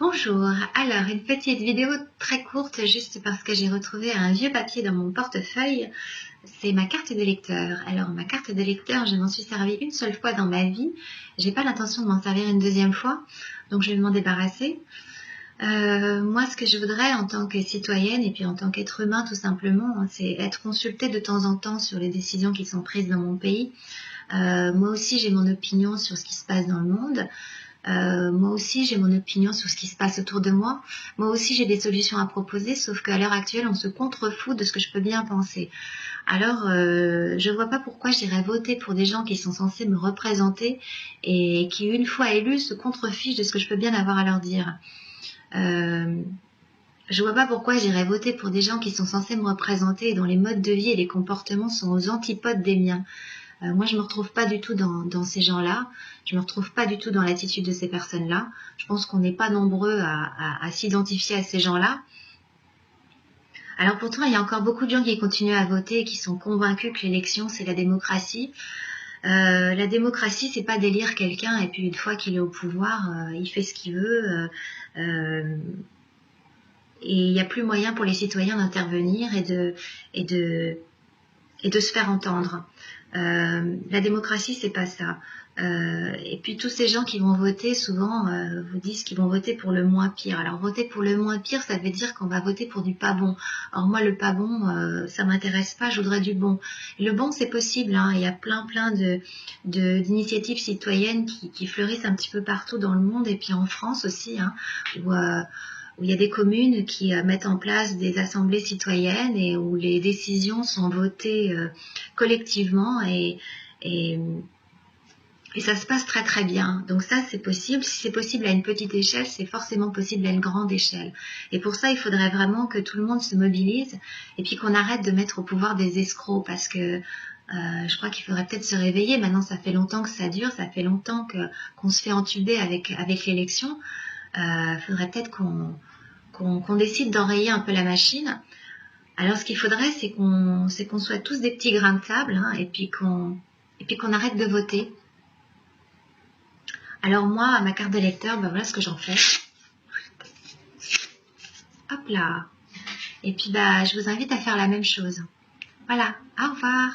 Bonjour, alors une petite vidéo très courte juste parce que j'ai retrouvé un vieux papier dans mon portefeuille, c'est ma carte d'électeur. Alors ma carte d'électeur, je m'en suis servi une seule fois dans ma vie, j'ai pas l'intention de m'en servir une deuxième fois, donc je vais m'en débarrasser. Moi ce que je voudrais en tant que citoyenne et puis en tant qu'être humain tout simplement, c'est être consultée de temps en temps sur les décisions qui sont prises dans mon pays. Moi aussi j'ai mon opinion sur ce qui se passe dans le monde. Moi aussi j'ai mon opinion sur ce qui se passe autour de moi. Moi aussi j'ai des solutions à proposer, sauf qu'à l'heure actuelle on se contrefout de ce que je peux bien penser. Alors je vois pas pourquoi j'irais voter pour des gens qui sont censés me représenter et qui une fois élus se contrefichent de ce que je peux bien avoir à leur dire. Je vois pas pourquoi j'irais voter pour des gens qui sont censés me représenter et dont les modes de vie et les comportements sont aux antipodes des miens. Moi, je me retrouve pas du tout dans ces gens-là. Je me retrouve pas du tout dans l'attitude de ces personnes-là. Je pense qu'on n'est pas nombreux à s'identifier à ces gens-là. Alors pourtant, il y a encore beaucoup de gens qui continuent à voter et qui sont convaincus que l'élection, c'est la démocratie. La démocratie, c'est pas d'élire quelqu'un et puis une fois qu'il est au pouvoir, il fait ce qu'il veut. Et il n'y a plus moyen pour les citoyens d'intervenir et de se faire entendre. La démocratie, c'est pas ça. Et puis tous ces gens qui vont voter, souvent, vous disent qu'ils vont voter pour le moins pire. Alors voter pour le moins pire, ça veut dire qu'on va voter pour du pas bon. Or moi, le pas bon, ça m'intéresse pas, je voudrais du bon. Le bon, c'est possible, hein. Il y a plein d'initiatives citoyennes qui fleurissent un petit peu partout dans le monde, et puis en France aussi, hein, où il y a des communes qui mettent en place des assemblées citoyennes et où les décisions sont votées collectivement et ça se passe très très bien. Donc ça, c'est possible. Si c'est possible à une petite échelle, c'est forcément possible à une grande échelle. Et pour ça, il faudrait vraiment que tout le monde se mobilise et puis qu'on arrête de mettre au pouvoir des escrocs parce que je crois qu'il faudrait peut-être se réveiller. Maintenant, ça fait longtemps que ça dure, ça fait longtemps qu'on se fait entuber avec l'élection. Faudrait peut-être qu'on décide d'enrayer un peu la machine. Alors ce qu'il faudrait, c'est qu'on soit tous des petits grains de sable, hein, et puis qu'on arrête de voter. Alors moi, à ma carte d'électeur, ben voilà ce que j'en fais. Hop là. Et puis je vous invite à faire la même chose. Voilà, au revoir.